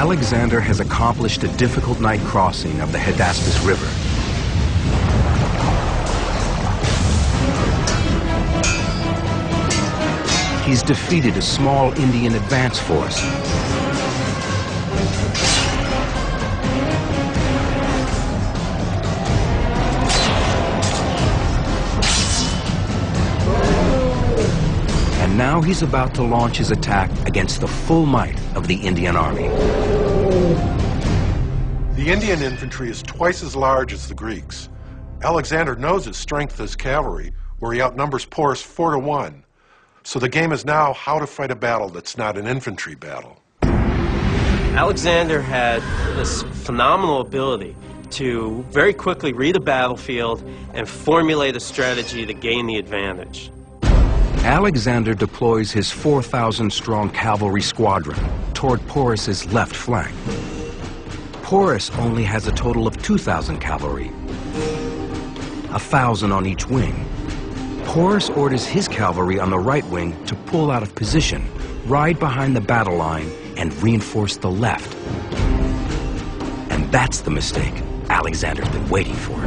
Alexander has accomplished a difficult night crossing of the Hydaspes River. He's defeated a small Indian advance force. And now he's about to launch his attack against the full might of the Indian army. The Indian infantry is twice as large as the Greeks. Alexander knows his strength as cavalry, where he outnumbers Porus 4-1. So the game is now how to fight a battle that's not an infantry battle. Alexander had this phenomenal ability to very quickly read a battlefield and formulate a strategy to gain the advantage. Alexander deploys his 4,000-strong cavalry squadron toward Porus's left flank. Porus only has a total of 2,000 cavalry, 1,000 on each wing. Porus orders his cavalry on the right wing to pull out of position, ride behind the battle line, and reinforce the left. And that's the mistake Alexander's been waiting for.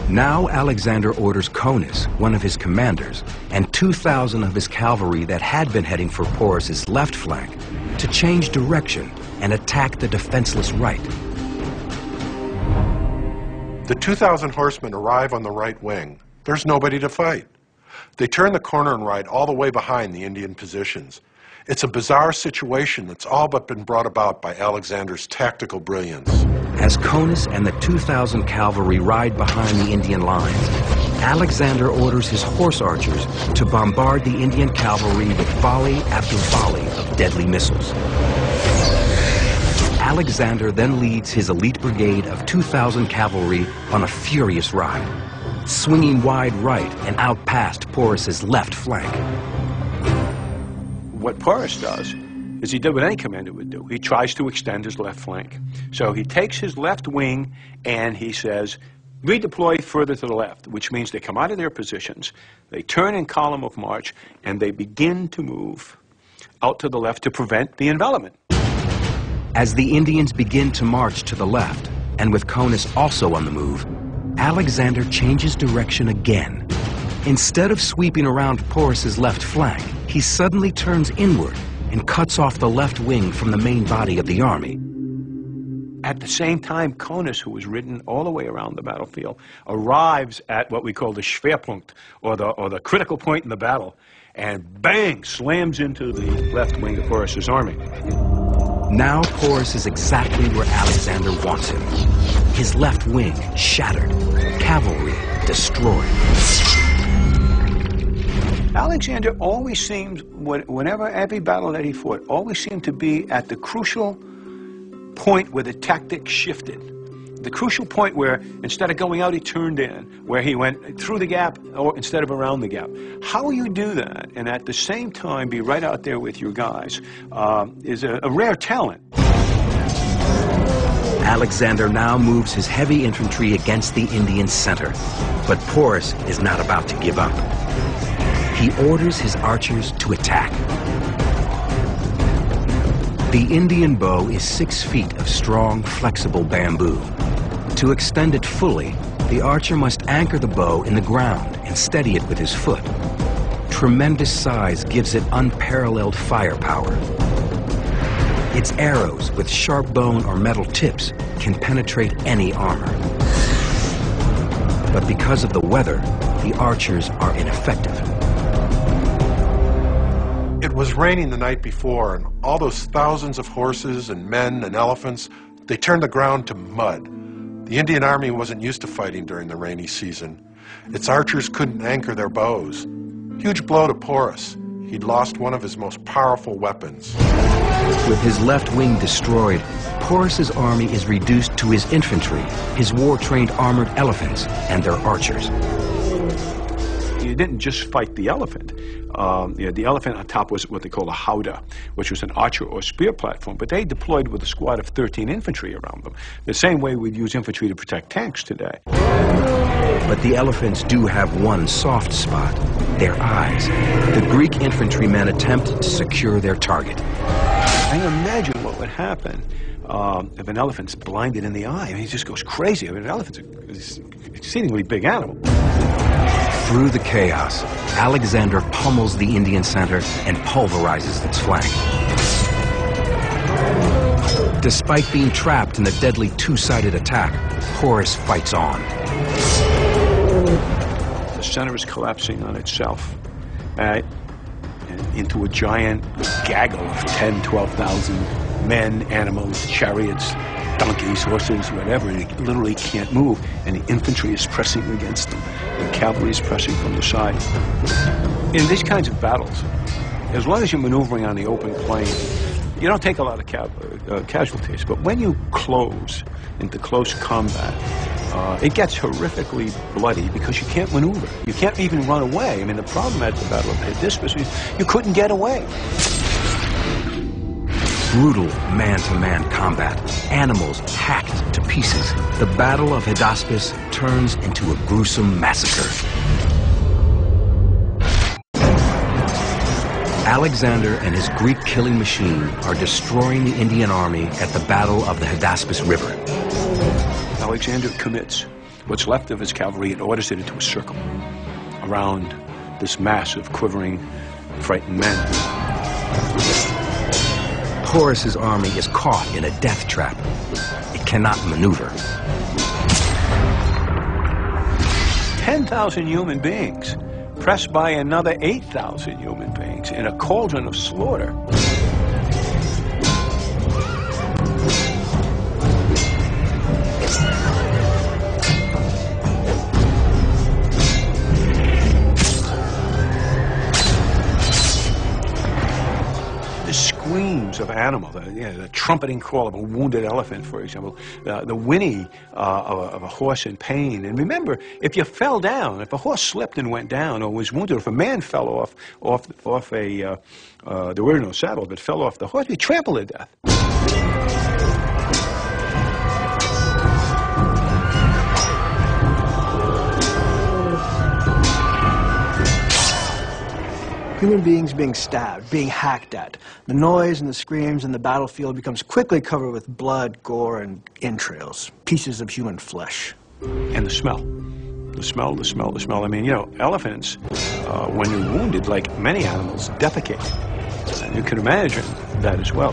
Now Alexander orders Conus, one of his commanders, and 2,000 of his cavalry that had been heading for Porus's left flank to change direction and attack the defenseless right. The 2,000 horsemen arrive on the right wing. There's nobody to fight. They turn the corner and ride all the way behind the Indian positions. It's a bizarre situation that's all but been brought about by Alexander's tactical brilliance. As Conus and the 2,000 cavalry ride behind the Indian lines, Alexander orders his horse archers to bombard the Indian cavalry with volley after volley of deadly missiles. Alexander then leads his elite brigade of 2,000 cavalry on a furious ride, swinging wide right and out past Porus's left flank. What Porus does is he did what any commander would do. He tries to extend his left flank. So he takes his left wing and he says, redeploy further to the left, which means they come out of their positions, they turn in column of march, and they begin to move out to the left to prevent the envelopment. As the Indians begin to march to the left, and with Conus also on the move, Alexander changes direction again. Instead of sweeping around Porus's left flank, he suddenly turns inward and cuts off the left wing from the main body of the army. At the same time, Conus, who was ridden all the way around the battlefield, arrives at what we call the Schwerpunkt, or the critical point in the battle, and bang, slams into the left wing of Porus's army. Now Porus is exactly where Alexander wants him. His left wing shattered, cavalry destroyed. Alexander always seemed, whenever every battle that he fought, always seemed to be at the crucial point where the tactic shifted. The crucial point where instead of going out, he turned in, where he went through the gap or instead of around the gap. How you do that and at the same time be right out there with your guys is a rare talent. Alexander now moves his heavy infantry against the Indian center, but Porus is not about to give up. He orders his archers to attack. The Indian bow is 6 feet of strong, flexible bamboo. To extend it fully, the archer must anchor the bow in the ground and steady it with his foot. Tremendous size gives it unparalleled firepower. Its arrows with sharp bone or metal tips can penetrate any armor. But because of the weather, the archers are ineffective. It was raining the night before, and all those thousands of horses and men and elephants, they turned the ground to mud. The Indian army wasn't used to fighting during the rainy season. Its archers couldn't anchor their bows. Huge blow to Porus. He'd lost one of his most powerful weapons. With his left wing destroyed, Porus's army is reduced to his infantry, his war-trained armored elephants, and their archers. You didn't just fight the elephant. The elephant on top was what they call a howdah, which was an archer or spear platform, but they deployed with a squad of 13 infantry around them, the same way we'd use infantry to protect tanks today. But the elephants do have one soft spot, their eyes. The Greek infantrymen attempt to secure their target. I can imagine what would happen if an elephant's blinded in the eye. I mean, he just goes crazy. I mean, an elephant's an exceedingly big animal. Through the chaos, Alexander pummels the Indian center and pulverizes its flank. Despite being trapped in the deadly two-sided attack, Horus fights on. The center is collapsing on itself into a giant gaggle of 10, 12,000 men, animals, chariots, donkeys, horses, whatever. They literally can't move, and the infantry is pressing against them. The cavalry is pressing from the side. In these kinds of battles, as long as you're maneuvering on the open plain, you don't take a lot of casualties. But when you close into close combat, it gets horrifically bloody because you can't maneuver. You can't even run away. I mean, the problem at the Battle of Hydaspes is you couldn't get away. Brutal man-to-man combat, animals hacked to pieces. The Battle of Hydaspes turns into a gruesome massacre. Alexander and his Greek killing machine are destroying the Indian army at the Battle of the Hydaspes River. Alexander commits what's left of his cavalry and orders it into a circle around this mass of quivering, frightened men. Horus's army is caught in a death trap. It cannot maneuver. 10,000 human beings pressed by another 8,000 human beings in a cauldron of slaughter. The screams of animals, the trumpeting call of a wounded elephant, for example, the whinny of a horse in pain. And remember, if you fell down, if a horse slipped and went down or was wounded, or if a man fell off a, there were no saddles, but fell off the horse, be trampled to death. Human beings being stabbed, being hacked at. The noise and the screams in the battlefield becomes quickly covered with blood, gore, and entrails, pieces of human flesh. And the smell. The smell, the smell, the smell. I mean, you know, elephants, when they're wounded, like many animals, defecate. And you can imagine that as well.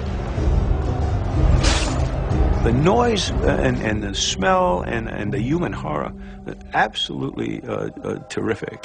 The noise and the smell and the human horror, absolutely terrific.